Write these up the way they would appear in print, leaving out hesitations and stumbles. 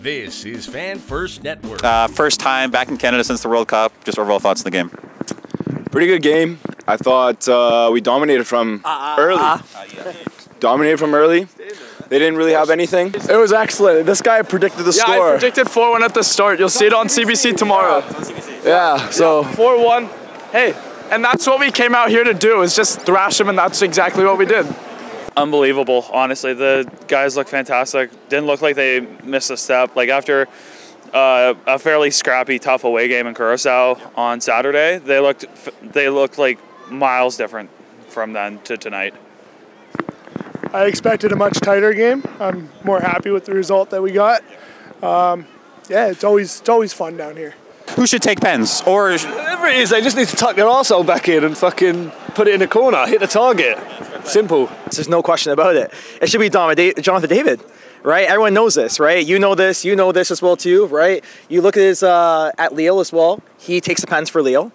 This is Fan First Network. First time back in Canada since the World Cup. Just overall thoughts on the game. Pretty good game. I thought we dominated from early. Dominated from early. They didn't really have anything. It was excellent. This guy predicted the score. Yeah, I predicted 4-1 at the start. You'll see it on CBC tomorrow. Yeah, so 4-1. Hey, and that's what we came out here to do, is just thrash them, and that's exactly what we did. Unbelievable, honestly. The guys look fantastic. Didn't look like they missed a step. Like after a fairly scrappy, tough away game in Curacao on Saturday, they looked like miles different from then to tonight. I expected a much tighter game. I'm more happy with the result that we got. Yeah, it's always fun down here. Who should take pens? Or whatever it is, they just need to tuck their arsehole back in and fucking put it in the corner, hit the target. Simple. There's no question about it. It should be Jonathan David, right? Everyone knows this, right? You know this as well too, right? You look at his at Lille as well. He takes the pens for Lille,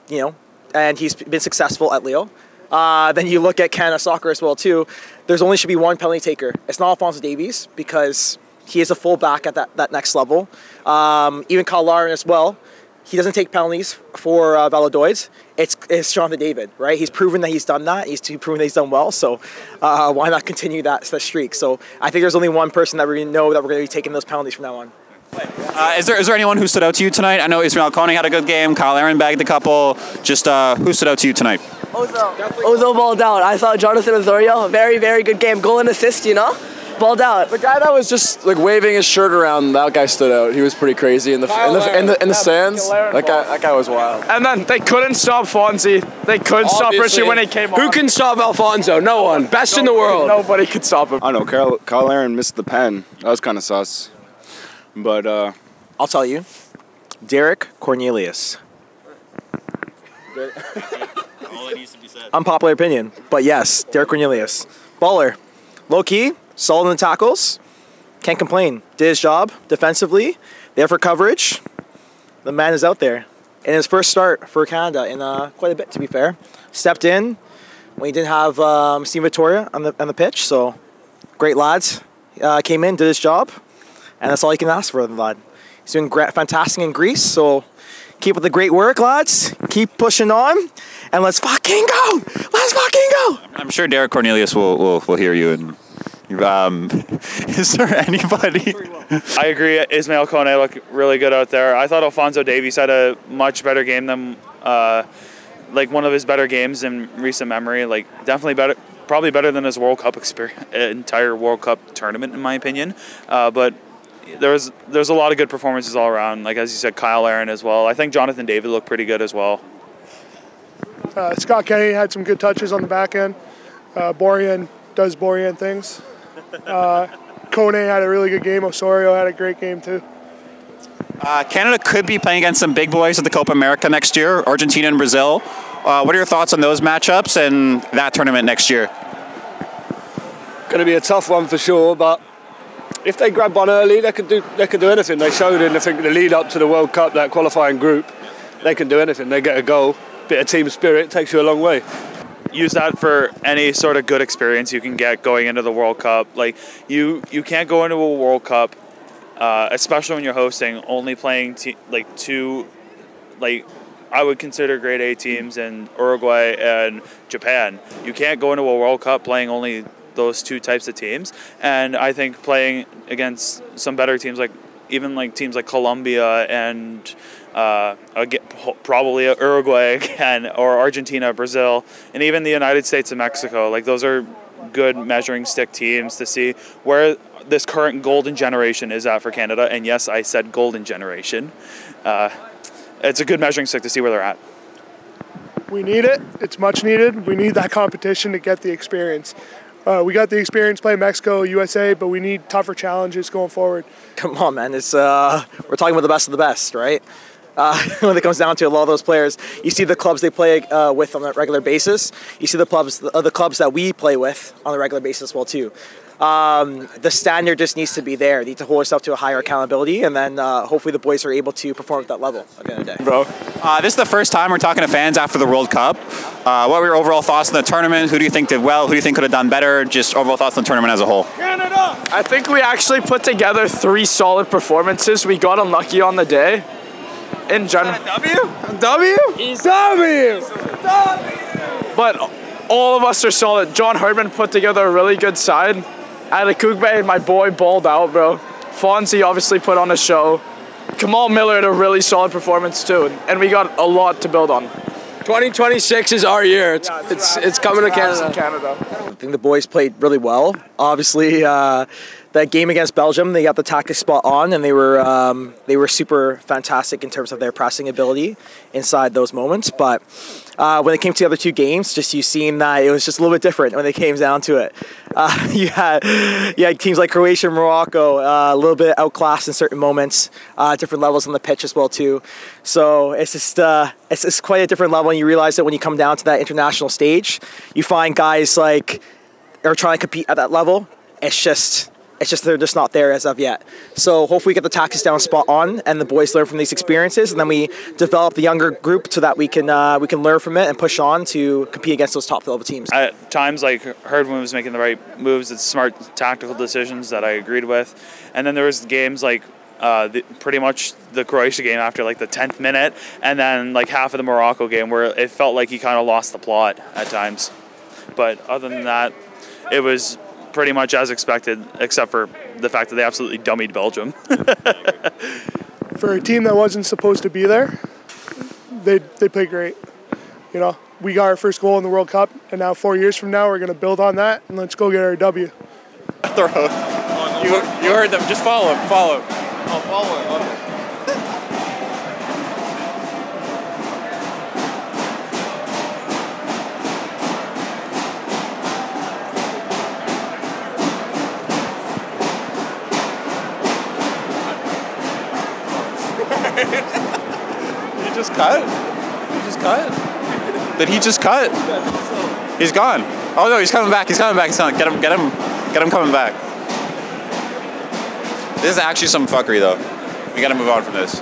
you know, and he's been successful at Lille. Then you look at Canada soccer as well too. There's only should be one penalty taker. It's not Alphonso Davies because he is a full back at that next level. Even Cyle Larin as well. He doesn't take penalties for Valadoids. It's Jonathan David, right? He's proven that he's done that. He's proven that he's done well. So why not continue that streak? So I think there's only one person that we know that we're going to be taking those penalties from now on. Is there anyone who stood out to you tonight? I know Ismail Kone had a good game. Cyle Larin bagged a couple. Just who stood out to you tonight? Ozo balled out. I thought Jonathan Osorio, a very, very good game. Goal and assist, you know? Balled out. The guy that was just like waving his shirt around, that guy stood out. He was pretty crazy in the stands. That guy was wild. And then they couldn't stop Fonzie. They couldn't stop Richie when he came on. Who can stop Alfonso? No one. Best in the world. Nobody could stop him. I don't know. Cyle Larin missed the pen. That was kind of sus. But I'll tell you, Derek Cornelius. All that needs to be said. Unpopular opinion, but yes, Derek Cornelius. Baller. Low key, solid in the tackles. Can't complain. Did his job defensively. There for coverage. The man is out there. In his first start for Canada in quite a bit, to be fair. Stepped in when he didn't have Steve Vittoria on the pitch. So, great lads. Came in, did his job. And that's all you can ask for the lad. He's doing fantastic in Greece. So, keep up the great work, lads. Keep pushing on. And let's fucking go! Let's fucking go! I'm sure Derek Cornelius will hear you. And is there anybody? I agree. Ismail Kone looked really good out there. I thought Alphonso Davies had a much better game than, like one of his better games in recent memory. Like definitely better, probably better than his World Cup entire World Cup tournament, in my opinion. But there's a lot of good performances all around. Like as you said, Cyle Larin as well. I think Jonathan David looked pretty good as well. Scott Kenny had some good touches on the back end. Borjan does Borjan things. Kone had a really good game. Osorio had a great game too. Canada could be playing against some big boys at the Copa America next year, Argentina and Brazil. What are your thoughts on those matchups and that tournament next year? Going to be a tough one for sure, but if they grab one early, they could do anything. They showed in the lead up to the World Cup, that qualifying group, they can do anything. They get a goal, bit of team spirit, takes you a long way. Use that for any sort of good experience you can get going into the World Cup. Like you can't go into a World Cup, especially when you're hosting, only playing two, I would consider grade A teams in Uruguay and Japan. You can't go into a World Cup playing only those two types of teams. And I think playing against some better teams, teams like Colombia and probably Uruguay again, or Argentina, Brazil, and even the United States and Mexico. Like those are good measuring stick teams to see where this current golden generation is at for Canada. And yes, I said golden generation. It's a good measuring stick to see where they're at. We need it. It's much needed. We need that competition to get the experience. We got the experience playing Mexico, USA, but we need tougher challenges going forward. Come on, man. It's we're talking about the best of the best, right? When it comes down to a lot of those players, you see the clubs they play with on a regular basis. You see the clubs that we play with on a regular basis as well too. The standard just needs to be there. You need to hold yourself to a higher accountability, and then hopefully the boys are able to perform at that level at the end of the day. Bro, this is the first time we're talking to fans after the World Cup. What were your overall thoughts on the tournament? Who do you think did well? Who do you think could have done better? Just overall thoughts on the tournament as a whole. Canada! I think we actually put together 3 solid performances. We got unlucky on the day. In general. W? He's W! But all of us are solid. John Herdman put together a really good side. Adekugbe, my boy, balled out, bro. Fonzie obviously put on a show. Kamal Miller had a really solid performance too, and we got a lot to build on. 2026 is our year. It's coming to Canada. I think the boys played really well. Obviously, that game against Belgium, they got the tactics spot on, and they were super fantastic in terms of their pressing ability inside those moments. But when it came to the other 2 games, just you seen that it was just a little bit different when it came down to it. You had teams like Croatia and Morocco a little bit outclassed in certain moments, different levels on the pitch as well too. So it's just it's quite a different level, and you realize that when you come down to that international stage, you find guys like are trying to compete at that level. It's just they're just not there as of yet. So hopefully we get the tactics down spot on, and the boys learn from these experiences, and then we develop the younger group so that we can learn from it and push on to compete against those top level teams. At times, like Herdman was making the right moves, it's smart tactical decisions that I agreed with, and then there was games like pretty much the Croatia game after like the 10th minute, and then like half of the Morocco game where it felt like he kind of lost the plot at times. But other than that, it was pretty much as expected, except for the fact that they absolutely dummied Belgium. For a team that wasn't supposed to be there, they played great. You know, we got our first goal in the World Cup, and now 4 years from now we're going to build on that, and let's go get our W. You heard them. Just follow him. Follow him. Oh, follow him. Okay. He just cut? He just cut? Did he just cut? He's gone. Oh no, he's coming back. He's coming back. He's coming. Get him coming back. This is actually some fuckery though. We gotta move on from this.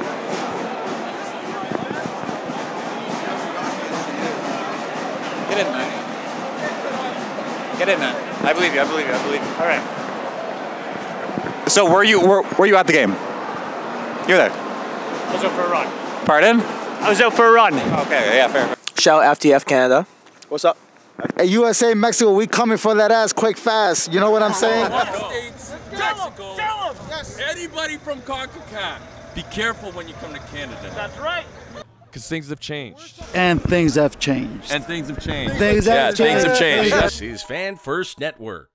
Get in, man. Get in, man. I believe you. All right. So were you at the game? You were there. I was out for a run. Pardon? I was out for a run. Okay, yeah, fair. Shout out FTF Canada. What's up? Hey, USA, Mexico, we coming for that ass quick fast. You know what I'm saying? Mexico. Tell them. Yes. Anybody from CONCACAF, be careful when you come to Canada. That's right. Because things have changed. And things have changed. Things have changed. Things have changed. This is Fan First Network.